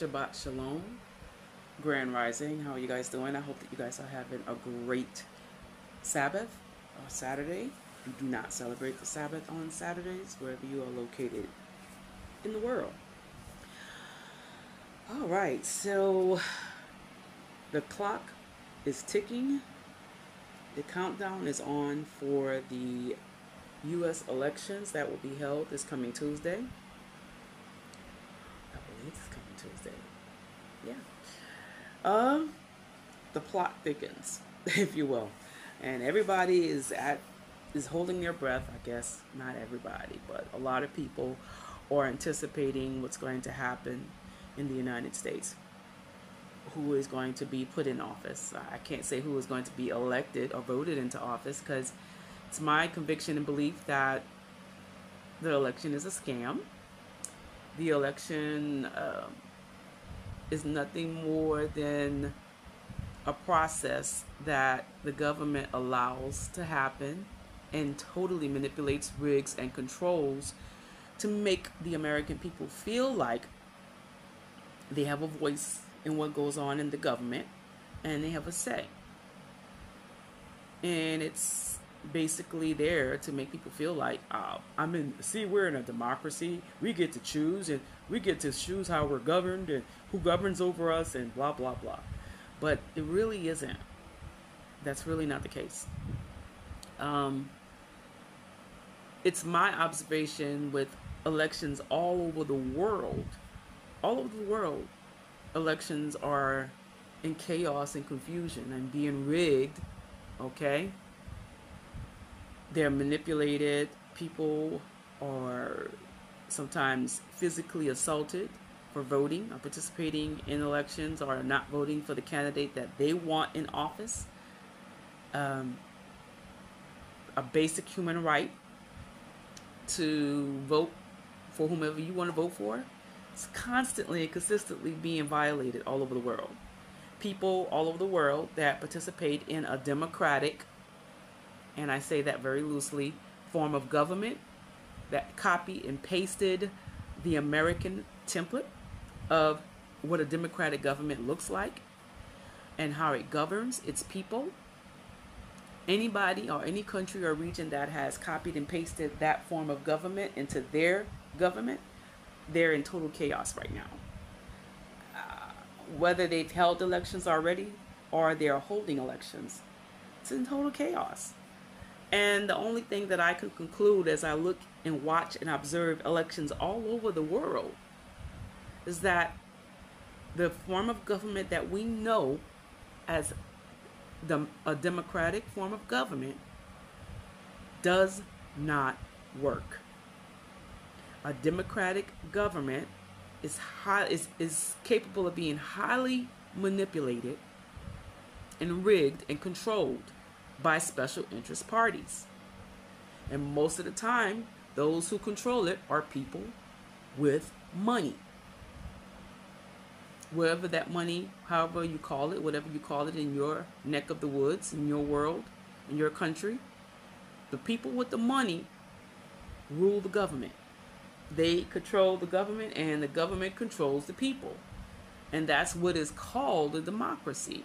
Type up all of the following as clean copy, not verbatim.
Shabbat Shalom, Grand Rising. How are you guys doing? I hope that you guys are having a great Sabbath or Saturday. You do not celebrate the Sabbath on Saturdays, wherever you are located in the world. All right, so the clock is ticking. The countdown is on for the U.S. elections that will be held this coming Tuesday. I believe it's coming Tuesday. Yeah. The plot thickens, if you will, and everybody is holding their breath. I guess not everybody, but a lot of people are anticipating what's going to happen in the United States. Who is going to be put in office? I can't say who is going to be elected or voted into office because it's my conviction and belief that the election is a scam. The election is nothing more than a process that the government allows to happen and totally manipulates, rigs, and controls to make the American people feel like they have a voice in what goes on in the government and they have a say. And it's basically there to make people feel like, we're in a democracy. We get to choose, and we get to choose how we're governed and who governs over us and blah, blah, blah. But it really isn't. That's really not the case. It's my observation with elections all over the world. All over the world, elections are in chaos and confusion and being rigged, okay? They're manipulated. People are sometimes physically assaulted for voting or participating in elections or not voting for the candidate that they want in office. A basic human right to vote for whomever you want to vote for. It's constantly and consistently being violated all over the world. People all over the world that participate in a democratic, and I say that very loosely, form of government that copy and pasted the American template of what a democratic government looks like and how it governs its people. Anybody or any country or region that has copied and pasted that form of government into their government, they're in total chaos right now. Whether they've held elections already or they're holding elections, it's in total chaos. And the only thing that I can conclude as I look and watch and observe elections all over the world is that the form of government that we know as a democratic form of government does not work. A democratic government is capable of being highly manipulated and rigged and controlled by special interest parties. And most of the time, those who control it are people with money. Wherever that money, however you call it, whatever you call it in your neck of the woods, in your world, in your country, the people with the money rule the government. They control the government and the government controls the people. And that's what is called a democracy.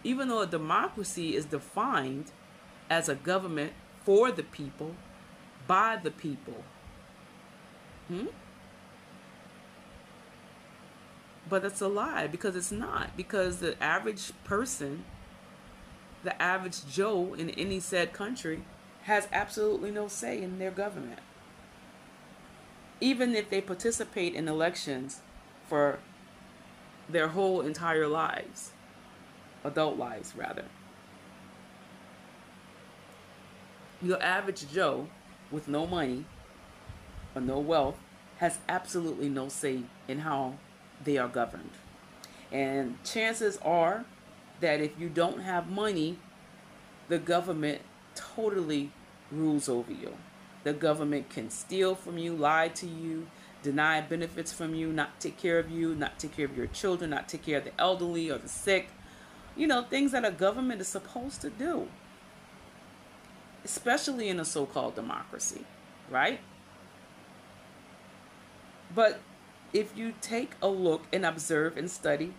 Even though a democracy is defined as a government for the people, by the people. But it's a lie because it's not. Because the average person, the average Joe in any said country has absolutely no say in their government. Even if they participate in elections for their whole entire lives. Adult lives, rather. Your average Joe with no money or no wealth has absolutely no say in how they are governed. And chances are that if you don't have money, the government totally rules over you. The government can steal from you, lie to you, deny benefits from you, not take care of you, not take care of your children, not take care of the elderly or the sick. You know, things that a government is supposed to do. Especially in a so-called democracy, right? But if you take a look and observe and study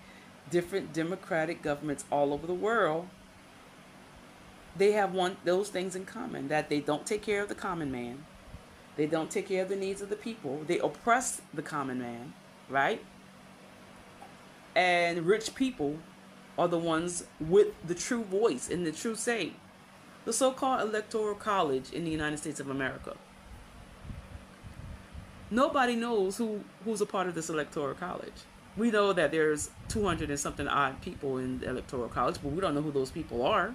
different democratic governments all over the world, they have those things in common, that they don't take care of the common man. They don't take care of the needs of the people. They oppress the common man, right? And rich people are the ones with the true voice and the true say. The so-called Electoral College in the United States of America. Nobody knows who's a part of this Electoral College. We know that there's 200 and something odd people in the Electoral College, but we don't know who those people are.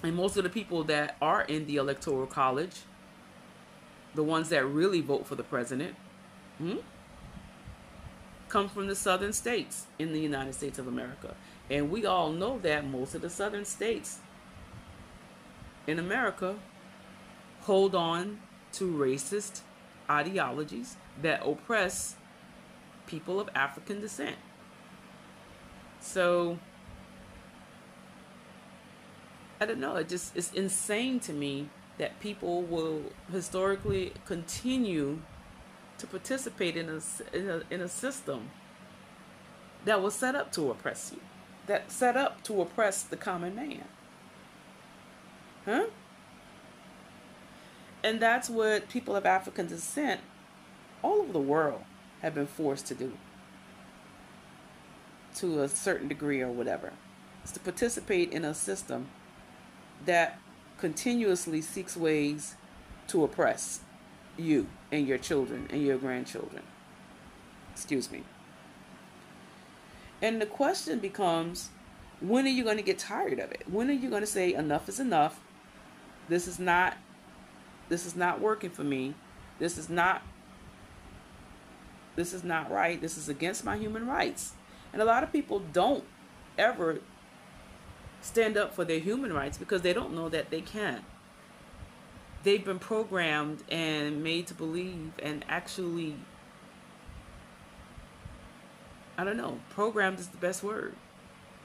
And most of the people that are in the Electoral College, the ones that really vote for the president, come from the southern states in the United States of America. And we all know that most of the southern states in America hold on to racist ideologies that oppress people of African descent. So, I don't know, it's insane to me that people will historically continue to participate in a system that was set up to oppress you, that set up to oppress the common man. Huh? And that's what people of African descent all over the world have been forced to do, to a certain degree or whatever. It's to participate in a system that continuously seeks ways to oppress you and your children and your grandchildren. Excuse me. And the question becomes, when are you going to get tired of it? When are you going to say enough is enough? This is not working for me. This is not right. This is against my human rights. And a lot of people don't ever stand up for their human rights because they don't know that they can. They've been programmed and made to believe, and actually, I don't know, programmed is the best word.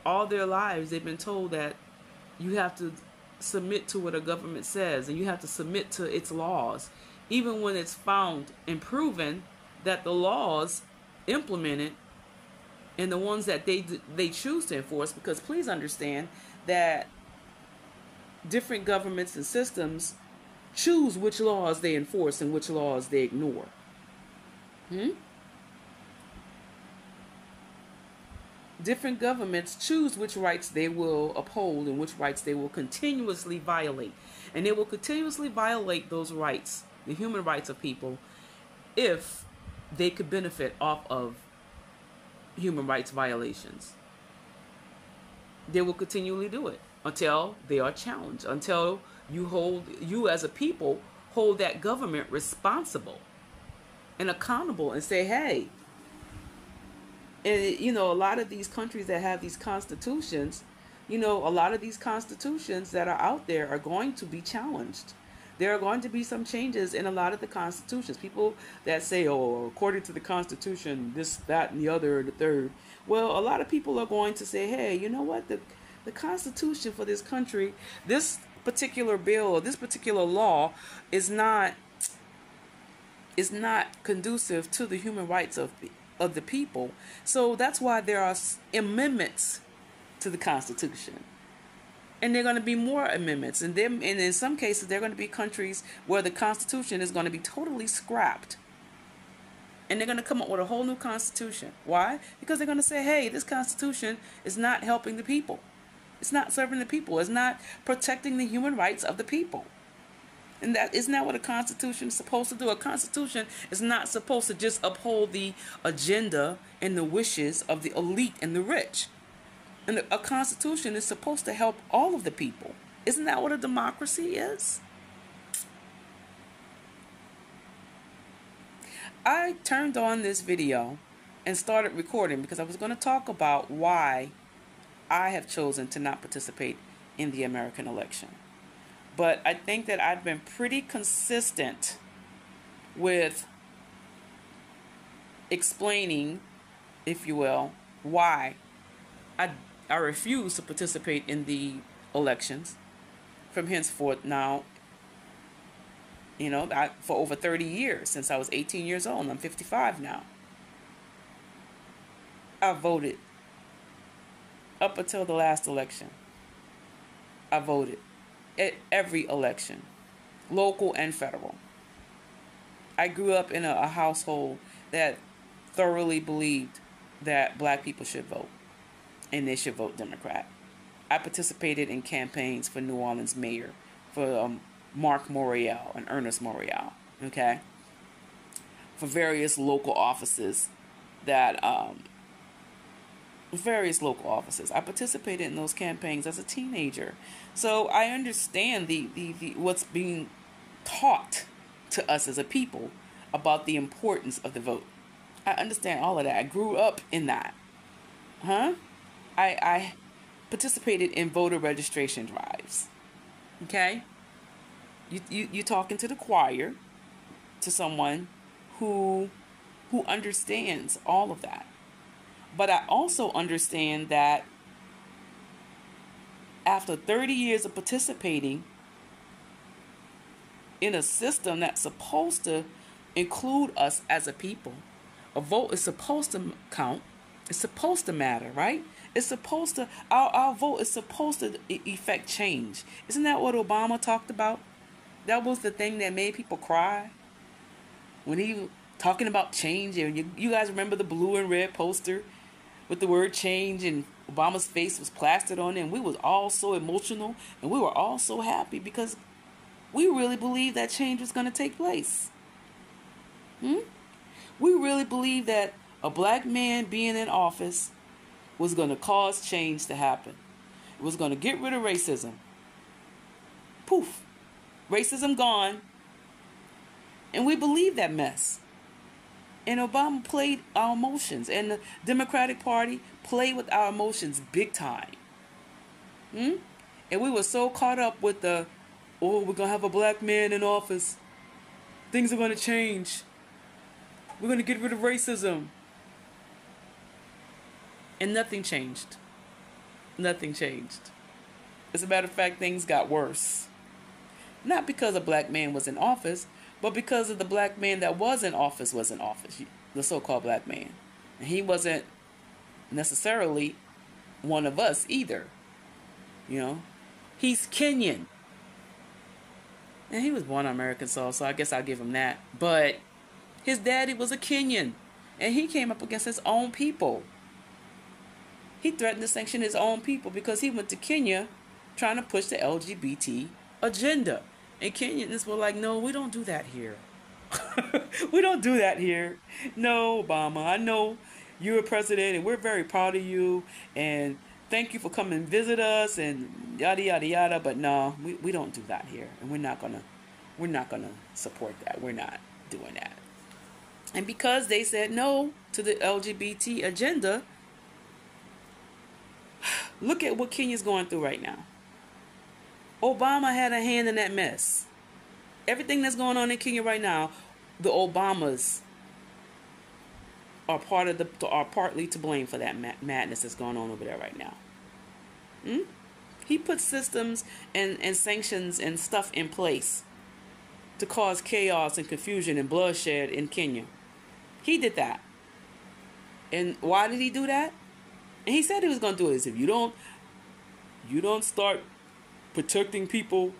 All their lives they've been told that you have to submit to what a government says, and you have to submit to its laws, even when it's found and proven that the laws implemented and the ones that they choose to enforce, because please understand that different governments and systems choose which laws they enforce and which laws they ignore. Different governments choose which rights they will uphold and which rights they will continuously violate. And they will continuously violate those rights, the human rights of people, if they could benefit off of human rights violations. They will continually do it until they are challenged, until you as a people hold that government responsible and accountable and say, hey. And a lot of these countries that have these constitutions, a lot of these constitutions that are out there are going to be challenged. There are going to be some changes in a lot of the constitutions. People that say, oh, according to the Constitution, this, that, and the other, and the third. Well, a lot of people are going to say, hey, you know what? The Constitution for this country, this particular bill or this particular law is not conducive to the human rights of the people. So that's why there are amendments to the Constitution. And there are going to be more amendments. And in some cases, there are going to be countries where the Constitution is going to be totally scrapped. And they're going to come up with a whole new Constitution. Why? Because they're going to say, hey, this Constitution is not helping the people. It's not serving the people. It's not protecting the human rights of the people. And isn't that what a Constitution is supposed to do? A Constitution is not supposed to just uphold the agenda and the wishes of the elite and the rich. And a Constitution is supposed to help all of the people. Isn't that what a democracy is? I turned on this video and started recording because I was going to talk about why I have chosen to not participate in the American election. But I think that I've been pretty consistent with explaining, if you will, why I refuse to participate in the elections from henceforth now For over 30 years, since I was 18 years old, and I'm 55 now. I voted up until the last election. I voted at every election, local and federal. I grew up in a household that thoroughly believed that black people should vote, and they should vote Democrat. I participated in campaigns for New Orleans mayor, for Mark Morial and Ernest Morial, okay? For various local offices I participated in those campaigns as a teenager. So I understand the what's being taught to us as a people about the importance of the vote. I understand all of that. I grew up in that. I participated in voter registration drives. Okay? You talking to the choir, to someone who understands all of that. But I also understand that after 30 years of participating in a system that's supposed to include us as a people, a vote is supposed to count. It's supposed to matter, right? It's supposed to, our vote is supposed to effect change. Isn't that what Obama talked about? That was the thing that made people cry when he was talking about change. And you guys remember the blue and red poster with the word change, and Obama's face was plastered on it, and we was all so emotional, and we were all so happy because we really believed that change was going to take place. We really believed that a black man being in office was going to cause change to happen. It was going to get rid of racism. Poof. Racism gone. And we believed that mess. And Obama played our emotions. And the Democratic Party played with our emotions big time. And we were so caught up with we're going to have a black man in office. Things are going to change. We're going to get rid of racism. And nothing changed. Nothing changed. As a matter of fact, things got worse. Not because a black man was in office, but because of the black man that was in office, the so-called black man. And he wasn't necessarily one of us either. He's Kenyan. And he was born on American soil, so I guess I'll give him that. But his daddy was a Kenyan, and he came up against his own people. He threatened to sanction his own people because he went to Kenya trying to push the LGBT agenda. And Kenyans were like, no, we don't do that here. We don't do that here. No, Obama, I know you're a president and we're very proud of you. And thank you for coming and visit us and yada, yada, yada. But no, we don't do that here. And we're not gonna support that. We're not doing that. And because they said no to the LGBT agenda, look at what Kenya's going through right now. Obama had a hand in that mess. Everything that's going on in Kenya right now, the Obamas are partly to blame for that madness that's going on over there right now. He put systems and sanctions and stuff in place to cause chaos and confusion and bloodshed in Kenya. He did that. And why did he do that? And he said he was going to do it. If you don't start protecting people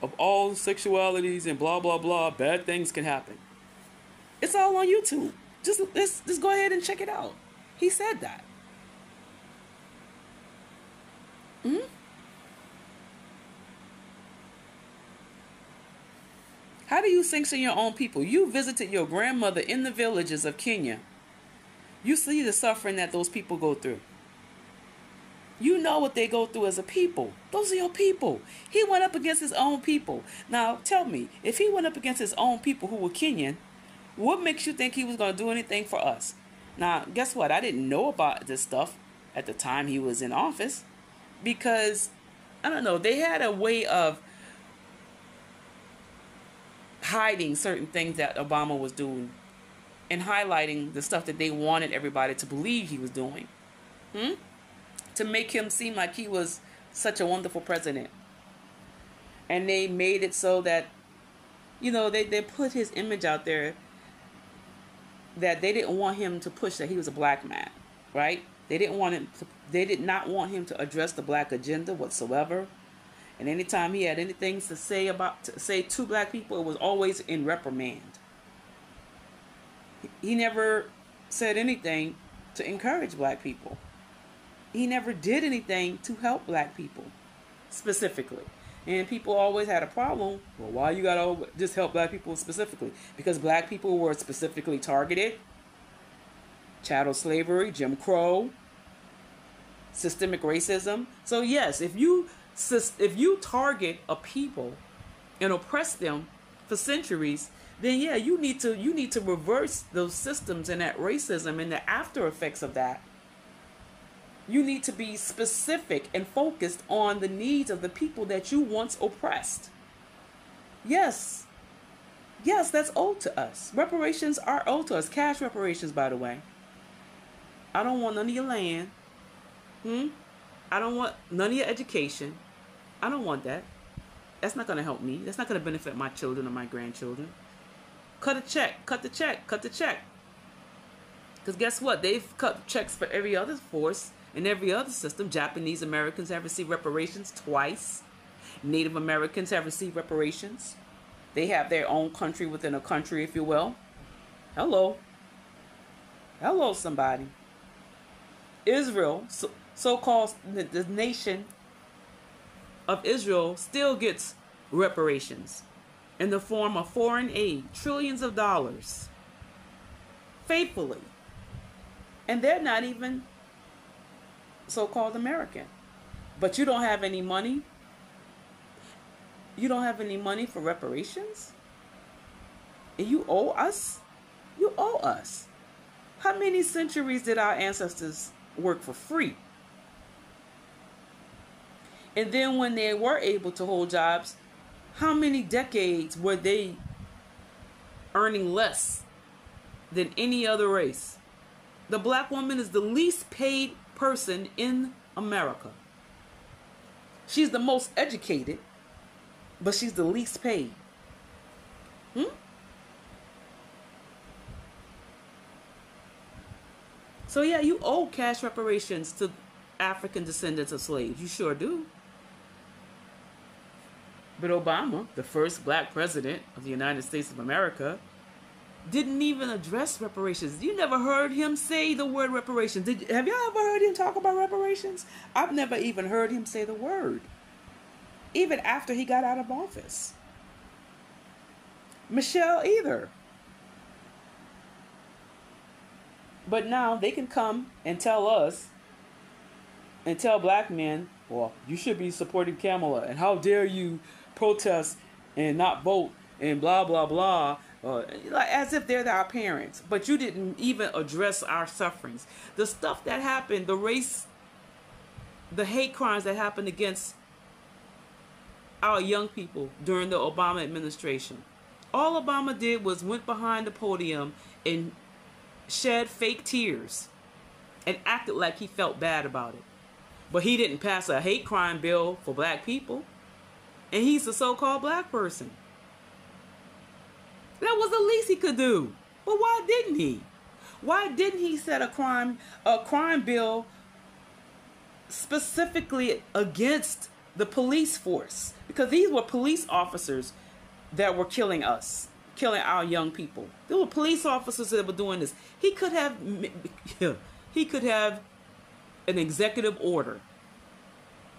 of all sexualities and blah, blah, blah, bad things can happen. It's all on YouTube. Just go ahead and check it out. He said that. How do you sanction your own people? You visited your grandmother in the villages of Kenya. You see the suffering that those people go through. You know what they go through as a people. Those are your people. He went up against his own people. Now, tell me, if he went up against his own people who were Kenyan, what makes you think he was going to do anything for us? Now, guess what? I didn't know about this stuff at the time he was in office because, I don't know, they had a way of hiding certain things that Obama was doing and highlighting the stuff that they wanted everybody to believe he was doing. To make him seem like he was such a wonderful president. And they made it so that They put his image out there that they didn't want him to push that he was a black man, right? They did not want him to address the black agenda whatsoever. And anytime he had anything to say to black people, it was always in reprimand. He never said anything to encourage black people. He never did anything to help black people specifically. And people always had a problem. Well, why you gotta just help black people specifically? Because black people were specifically targeted. Chattel slavery, Jim Crow, systemic racism. So yes, if you target a people and oppress them for centuries, then yeah, you need to reverse those systems and that racism and the after effects of that. You need to be specific and focused on the needs of the people that you once oppressed. Yes, that's owed to us. Reparations are owed to us. Cash reparations, by the way. I don't want none of your land. I don't want none of your education. I don't want that. That's not going to help me. That's not going to benefit my children or my grandchildren. Cut a check. Cut the check. Cut the check. Because guess what? They've cut checks for every other force and every other system. Japanese Americans have received reparations twice. Native Americans have received reparations. They have their own country within a country, if you will. Hello, somebody. Israel, so-called the nation of Israel, still gets reparations in the form of foreign aid, trillions of dollars, faithfully. And they're not even so-called American. But you don't have any money? You don't have any money for reparations? And you owe us? You owe us. How many centuries did our ancestors work for free? And then when they were able to hold jobs, how many decades were they earning less than any other race? The black woman is the least paid person in America. She's the most educated, but she's the least paid. So yeah, you owe cash reparations to African descendants of slaves. You sure do. But Obama, the first black president of the United States of America, didn't even address reparations. You never heard him say the word reparations. Have y'all ever heard him talk about reparations? I've never even heard him say the word, even after he got out of office. Michelle either. But now they can come and tell us, and tell black men, well, you should be supporting Kamala, and how dare you protest and not vote, and blah, blah, blah. Like as if they're our parents. But you didn't even address our sufferings. The stuff that happened, the race, the hate crimes that happened against our young people during the Obama administration. All Obama did was went behind the podium and shed fake tears and acted like he felt bad about it. But he didn't pass a hate crime bill for black people. And he's a so-called black person. That was the least he could do. But why didn't he? Why didn't he set a crime bill specifically against the police force? Because these were police officers that were killing us, killing our young people. There were police officers that were doing this. He could have an executive order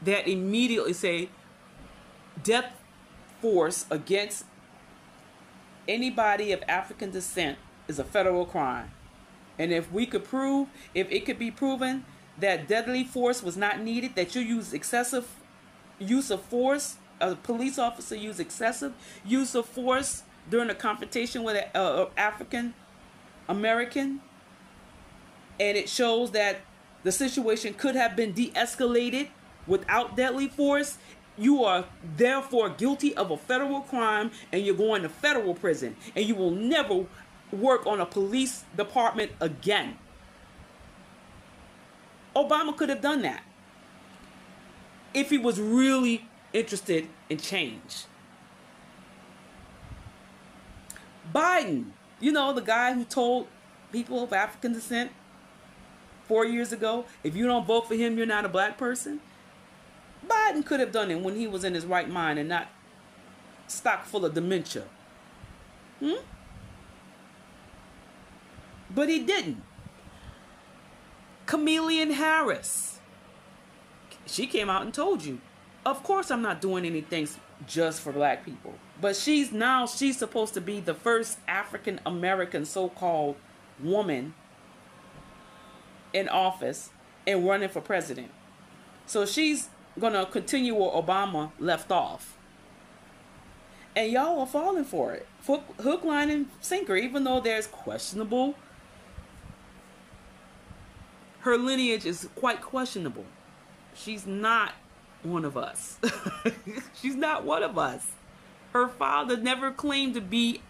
that immediately say death force against anybody of African descent is a federal crime. And if it could be proven that deadly force was not needed, that you use excessive use of force, a police officer used excessive use of force during a confrontation with an African American, and it shows that the situation could have been de-escalated without deadly force, you are therefore guilty of a federal crime, and you're going to federal prison, and you will never work on a police department again. Obama could have done that if he was really interested in change. Biden, you know, the guy who told people of African descent 4 years ago, if you don't vote for him, you're not a black person. Biden could have done it when he was in his right mind and not stock full of dementia. But he didn't. Chameleon Harris, she came out and told you, of course I'm not doing anything just for black people. But she's supposed to be the first African American so-called woman in office and running for president. So she's going to continue where Obama left off. And y'all are falling for it. Hook, line, and sinker, even though there's questionable. Her lineage is quite questionable. She's not one of us. She's not one of us. Her father never claimed to be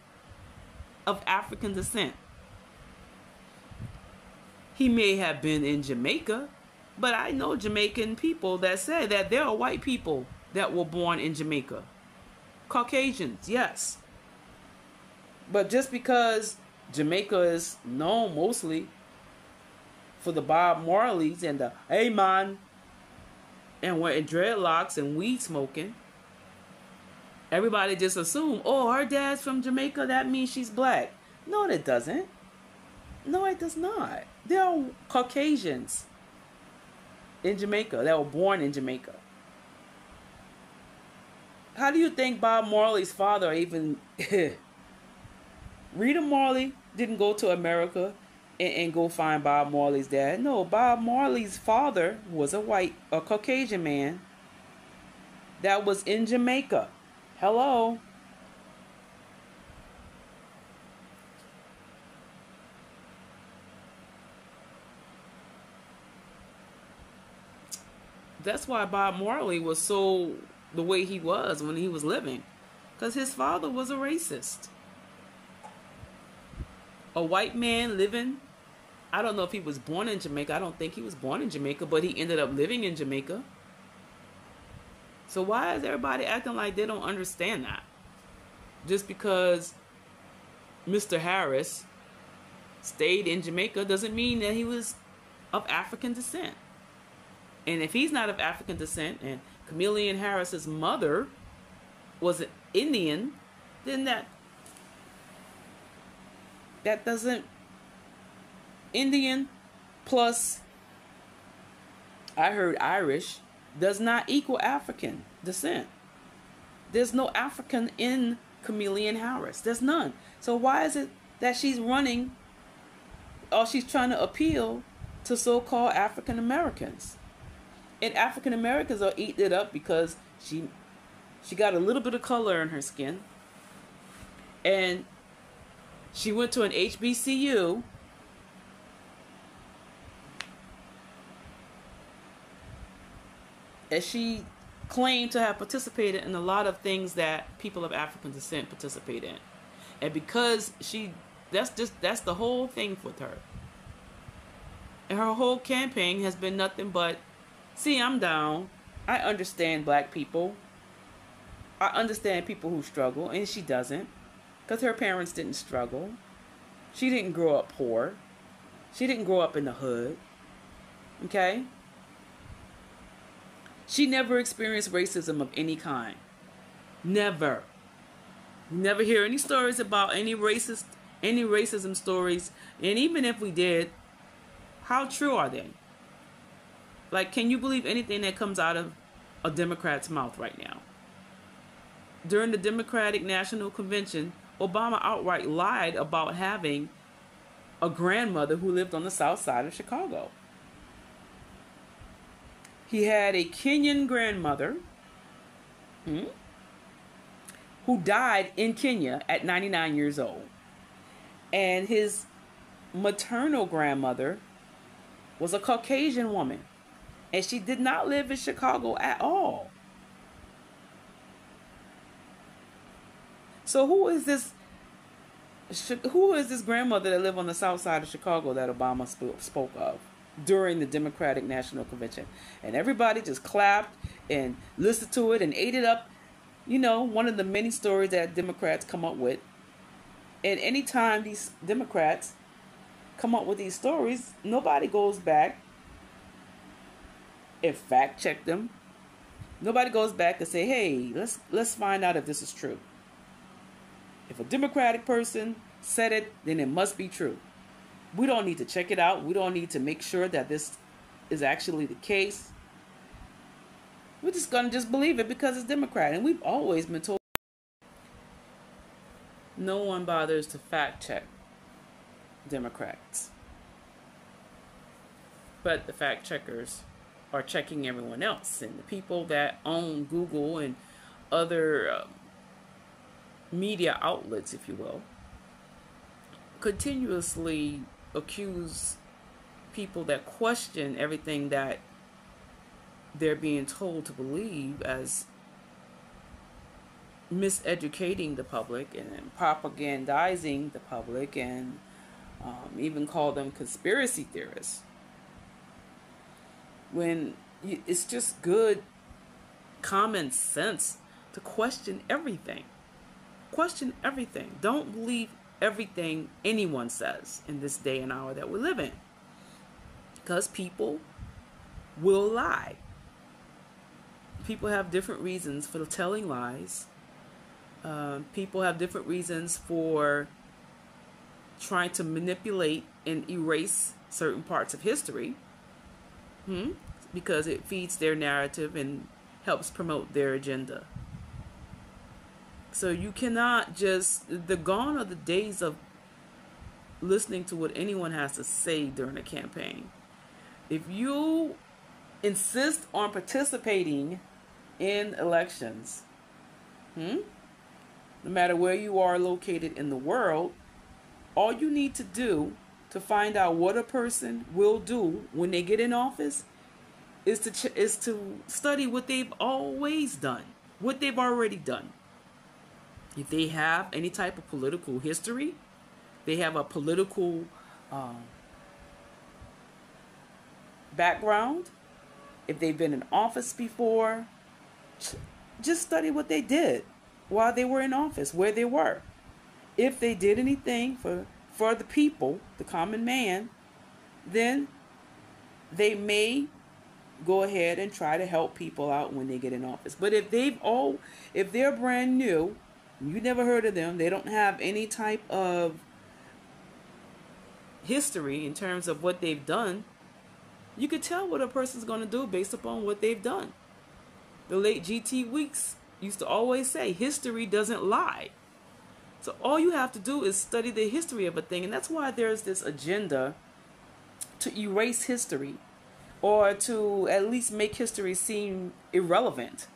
of African descent. He may have been in Jamaica, but I know Jamaican people that say that there are white people that were born in Jamaica. Caucasians, yes. But just because Jamaica is known mostly for the Bob Marleys and the hey man and wearing dreadlocks and weed smoking, everybody just assume, oh, her dad's from Jamaica, that means she's black. No, it doesn't. No, it does not. There are Caucasians in Jamaica that were born in Jamaica. How do you think Bob Marley's father even... Rita Marley didn't go to America and go find Bob Marley's dad. No, Bob Marley's father was a Caucasian man that was in Jamaica. Hello. That's why Bob Marley was so the way he was when he was living. Because his father was a racist. A white man living, I don't know if he was born in Jamaica. I don't think he was born in Jamaica, but he ended up living in Jamaica. So why is everybody acting like they don't understand that? Just because Mr. Harris stayed in Jamaica doesn't mean that he was of African descent. And if he's not of African descent and Chameleon Harris's mother was an Indian, then that doesn't... Indian plus, I heard Irish, does not equal African descent. There's no African in Chameleon Harris. There's none. So why is it that she's running, or she's trying to appeal to so-called African Americans? And African Americans are eating it up because she got a little bit of color in her skin. And she went to an HBCU. And she claimed to have participated in a lot of things that people of African descent participate in. And because that's the whole thing with her. And her whole campaign has been nothing but, see, I'm down. I understand black people. I understand people who struggle, and she doesn't. Because her parents didn't struggle. She didn't grow up poor. She didn't grow up in the hood. Okay? She never experienced racism of any kind. Never. You never hear any stories about any racism stories. And even if we did, how true are they? Like, can you believe anything that comes out of a Democrat's mouth right now? During the Democratic National Convention, Obama outright lied about having a grandmother who lived on the south side of Chicago. He had a Kenyan grandmother who died in Kenya at 99 years old. And his maternal grandmother was a Caucasian woman. And she did not live in Chicago at all. So who is this grandmother that lived on the south side of Chicago that Obama spoke of during the Democratic National Convention? And everybody just clapped and listened to it and ate it up. You know, one of the many stories that Democrats come up with And anytime these Democrats come up with these stories, nobody goes back and fact check them. Nobody goes back and say, "Hey, let's find out if this is true." If a Democratic person said it, then it must be true. We don't need to check it out. We don't need to make sure that this is actually the case. We're just going to just believe it because it's Democrat. And we've always been told no one bothers to fact check Democrats. But the fact checkers are checking everyone else. And the people that own Google and other media outlets, if you will, continuously accuse people that question everything that they're being told to believe as miseducating the public and propagandizing the public, and even call them conspiracy theorists, when it's just good common sense to question everything. Question everything. Don't believe everything anyone says in this day and hour that we live in, because people will lie. People have different reasons for telling lies. People have different reasons for trying to manipulate and erase certain parts of history, because it feeds their narrative and helps promote their agenda. So you cannot just, gone are the days of listening to what anyone has to say during a campaign. If you insist on participating in elections, no matter where you are located in the world, all you need to do to find out what a person will do when they get in office is to study what they've always done, what they've already done. If they have any type of political history, they have a political background, if they've been in office before, just study what they did while they were in office, where they were. If they did anything for the people, the common man, then they may go ahead and try to help people out when they get in office. But if they're brand new, you never heard of them, they don't have any type of history in terms of what they've done, you could tell what a person's going to do based upon what they've done. The late G.T. Weeks used to always say, history doesn't lie. So all you have to do is study the history of a thing. And that's why there's this agenda to erase history, or to at least make history seem irrelevant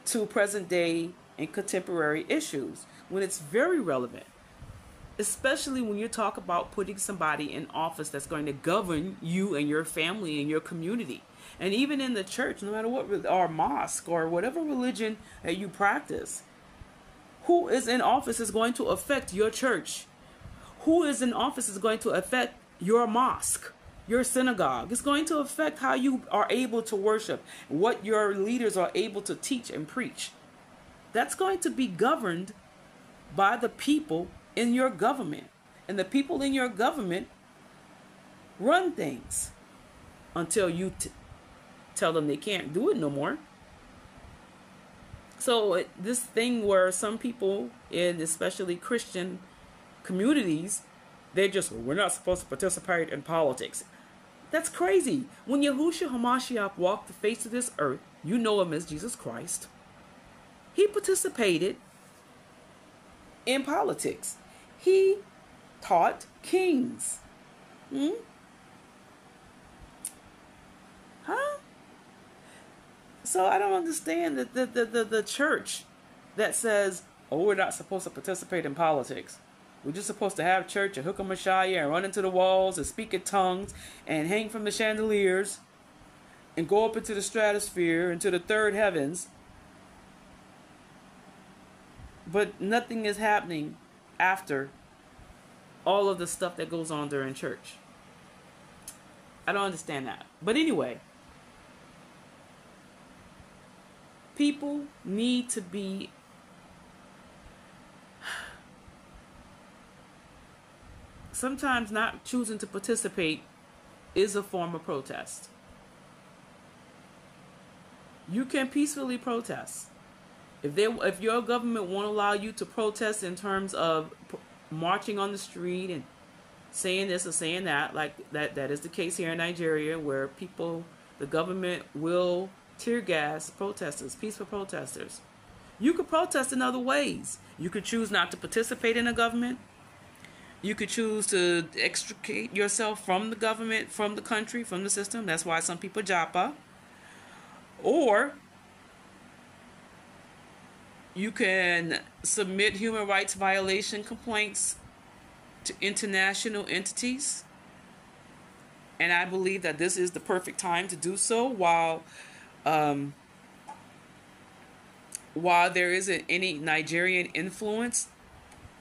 to present day and contemporary issues, when it's very relevant. Especially when you talk about putting somebody in office that's going to govern you and your family and your community. And even in the church, no matter what, or mosque, or whatever religion that you practice, who is in office is going to affect your church. Who is in office is going to affect your mosque, your synagogue. It's going to affect how you are able to worship, what your leaders are able to teach and preach. That's going to be governed by the people in your government. And the people in your government run things until you tell them they can't do it no more. So this thing where some people, in especially Christian communities, we're not supposed to participate in politics. That's crazy. When Yahushua HaMashiach walked the face of this earth, you know him as Jesus Christ, he participated in politics. He taught kings. Huh? So I don't understand the church that says, oh, we're not supposed to participate in politics. We're just supposed to have church and hook a Messiah and run into the walls and speak in tongues and hang from the chandeliers and go up into the stratosphere, into the third heavens. But nothing is happening after all of the stuff that goes on during church. I don't understand that. But anyway, people need to be sometimes not choosing to participate is a form of protest. You can peacefully protest. If your government won't allow you to protest in terms of marching on the street and saying this or saying that, like that is the case here in Nigeria, where the government will tear gas protesters, peaceful protesters. You could protest in other ways. You could choose not to participate in the government. You could choose to extricate yourself from the government, from the country, from the system. That's why some people japa. Or you can submit human rights violation complaints to international entities. And I believe that this is the perfect time to do so while there isn't any Nigerian influence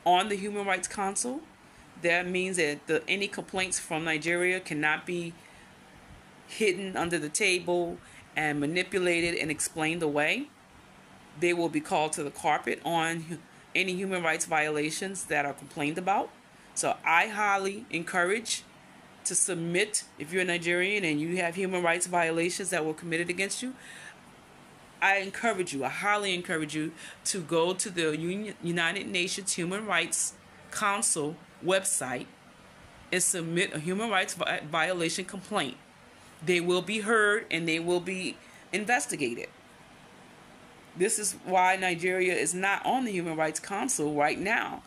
on the Human Rights Council. That means that any complaints from Nigeria cannot be hidden under the table and manipulated and explained away. They will be called to the carpet on any human rights violations that are complained about. So I highly encourage to submit, if you're a Nigerian and you have human rights violations that were committed against you, I highly encourage you to go to the United Nations Human Rights Council website and submit a human rights violation complaint. They will be heard and they will be investigated. This is why Nigeria is not on the Human Rights Council right now.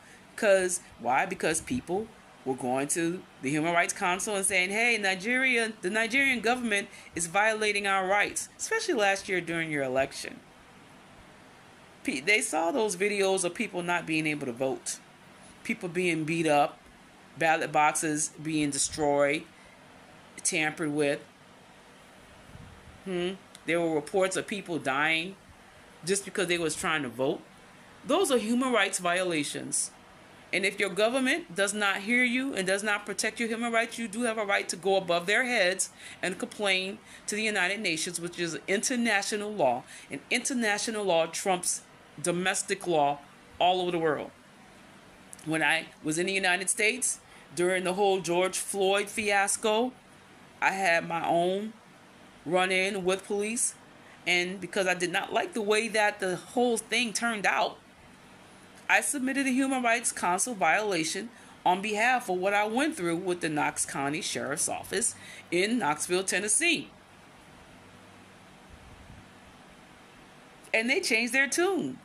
Why? Because people were going to the Human Rights Council and saying, hey, the Nigerian government is violating our rights, especially last year during your election. They saw those videos of people not being able to vote, people being beat up, ballot boxes being destroyed, tampered with. There were reports of people dying just because they was trying to vote. Those are human rights violations. And if your government does not hear you and does not protect your human rights, you do have a right to go above their heads and complain to the United Nations, which is international law. And international law trumps domestic law all over the world. When I was in the United States during the whole George Floyd fiasco, I had my own run-in with police. And because I did not like the way that the whole thing turned out, I submitted a Human Rights Council violation on behalf of what I went through with the Knox County Sheriff's Office in Knoxville, Tennessee. And they changed their tune.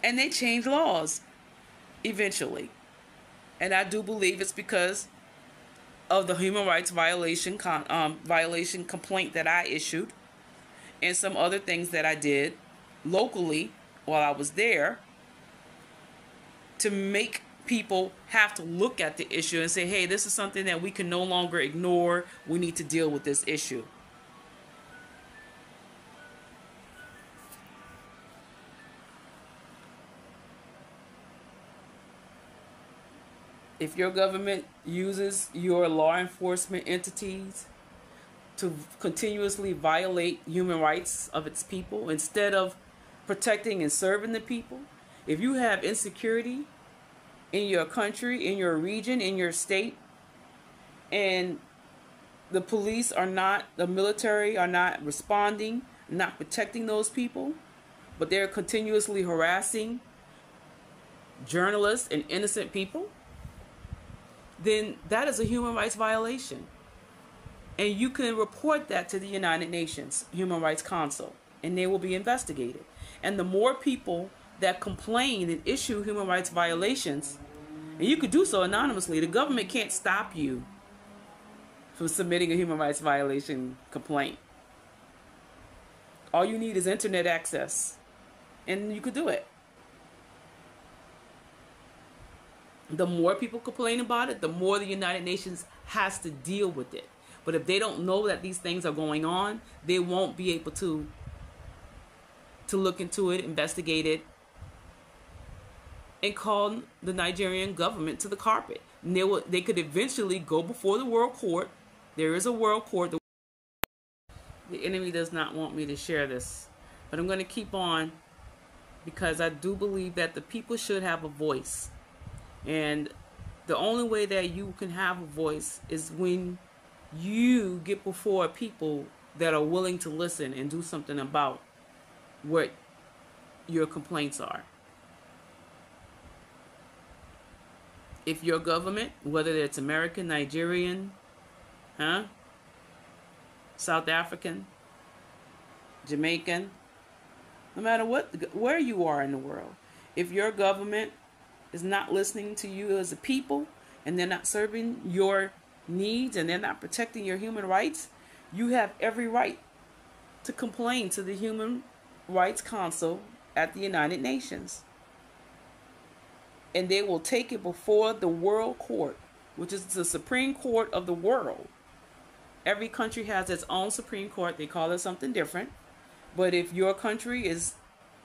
And they changed laws eventually. And I do believe it's because of the human rights violation complaint that I issued and some other things that I did locally while I was there, to make people have to look at the issue and say, hey, this is something that we can no longer ignore. We need to deal with this issue. If your government uses your law enforcement entities to continuously violate human rights of its people instead of protecting and serving the people, if you have insecurity in your country, in your region, in your state, and the police are not, the military are not responding, not protecting those people, but they're continuously harassing journalists and innocent people, then that is a human rights violation. And you can report that to the United Nations Human Rights Council, and they will be investigated. And the more people that complain and issue human rights violations, and you could do so anonymously. The government can't stop you from submitting a human rights violation complaint. All you need is internet access, and you could do it. The more people complain about it, the more the United Nations has to deal with it. But if they don't know that these things are going on, they won't be able to look into it, investigate it, and call the Nigerian government to the carpet. And they could eventually go before the world court. There is a world court. The enemy does not want me to share this, but I'm going to keep on, because I do believe that the people should have a voice. And The only way that you can have a voice is when you get before people that are willing to listen and do something about what your complaints are. If your government, whether it's American, Nigerian, South African, Jamaican, no matter where you are in the world, if your government is not listening to you as a people and they're not serving your needs and they're not protecting your human rights, you have every right to complain to the Human Rights Council at the United Nations. And they will take it before the World Court, which is the Supreme Court of the world. Every country has its own Supreme Court. They call it something different. But if your country is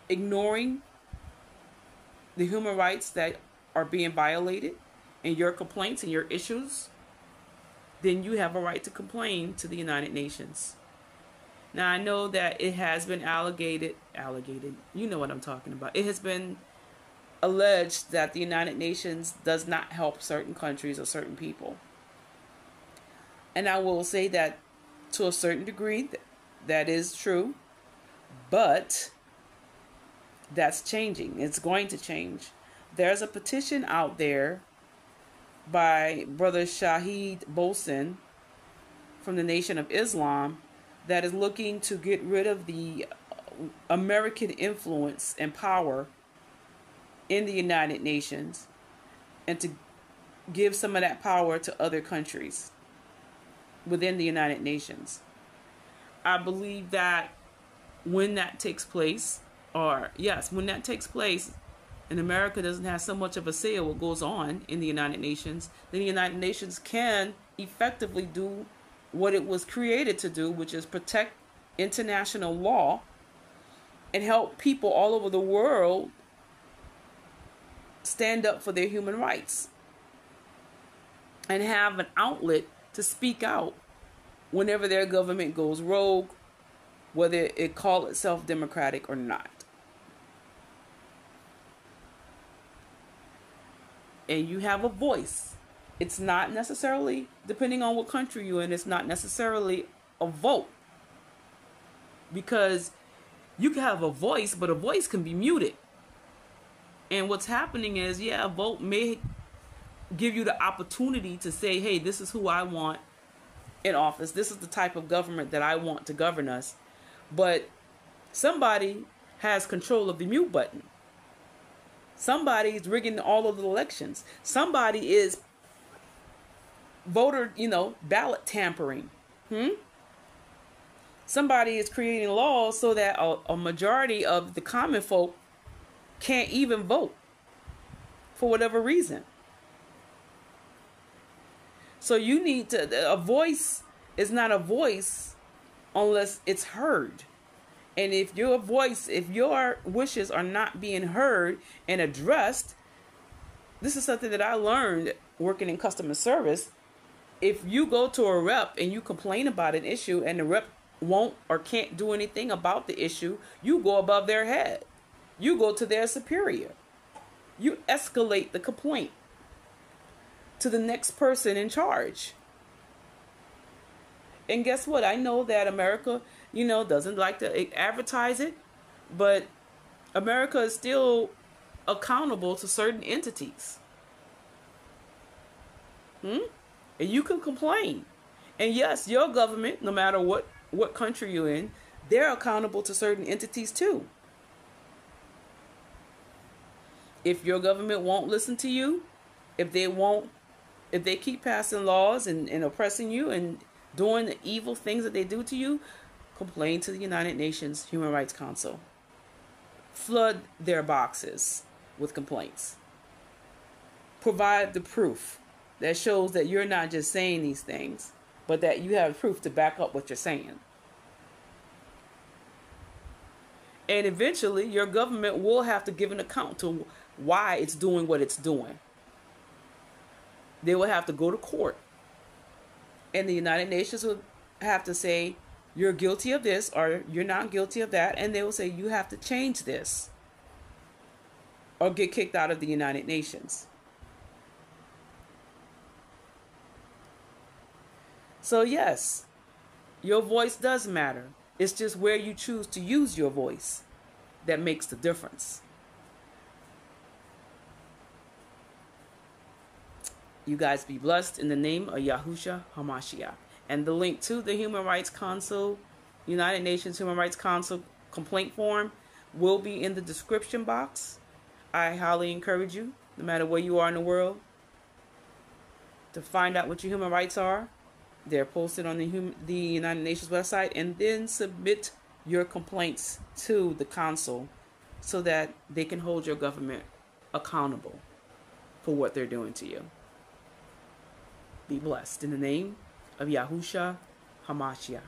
ignoring the human rights that are being violated and your complaints and your issues, then you have a right to complain to the United Nations. Now, I know that it has been alleged, you know what I'm talking about. It has been alleged that the United Nations does not help certain countries or certain people. And I will say that to a certain degree, that is true. But that's changing. It's going to change. There's a petition out there by Brother Shahid Boston from the Nation of Islam that is looking to get rid of the American influence and power in the United Nations and to give some of that power to other countries within the United Nations. I believe that when that takes place, when that takes place, and America doesn't have so much of a say in what goes on in the United Nations, then the United Nations can effectively do what it was created to do, which is protect international law and help people all over the world stand up for their human rights and have an outlet to speak out whenever their government goes rogue, whether it call itself democratic or not. And you have a voice. It's not necessarily, depending on what country you're in, it's not necessarily a vote. Because you can have a voice, but a voice can be muted. And what's happening is, a vote may give you the opportunity to say, hey, this is who I want in office. This is the type of government that I want to govern us. But somebody has control of the mute button. Somebody's rigging all of the elections. Somebody is ballot tampering. Somebody is creating laws so that a majority of the common folk can't even vote for whatever reason. So you need a voice is not a voice unless it's heard. And if your wishes are not being heard and addressed, this is something that I learned working in customer service. If you go to a rep and you complain about an issue and the rep won't or can't do anything about the issue, you go above their head. You go to their superior. You escalate the complaint to the next person in charge. And guess what? I know that America, doesn't like to advertise it, but America is still accountable to certain entities. And you can complain. And yes, your government, no matter what country you're in, they're accountable to certain entities too. If your government won't listen to you, if they keep passing laws and oppressing you and doing the evil things that they do to you, complain to the United Nations Human Rights Council. Flood their boxes with complaints. Provide the proof that shows that you're not just saying these things, but that you have proof to back up what you're saying. And eventually, your government will have to give an account to why it's doing what it's doing. They will have to go to court. And the United Nations will have to say, you're guilty of this or you're not guilty of that. And they will say, you have to change this or get kicked out of the United Nations. So yes, your voice does matter. It's just where you choose to use your voice that makes the difference. You guys be blessed in the name of Yahushua HaMashiach. And the link to the Human Rights Council, United Nations Human Rights Council complaint form will be in the description box. I highly encourage you, no matter where you are in the world, to find out what your human rights are. They're posted on the United Nations website, and then submit your complaints to the council so that they can hold your government accountable for what they're doing to you. Be blessed in the name of Yahushua HaMashiach.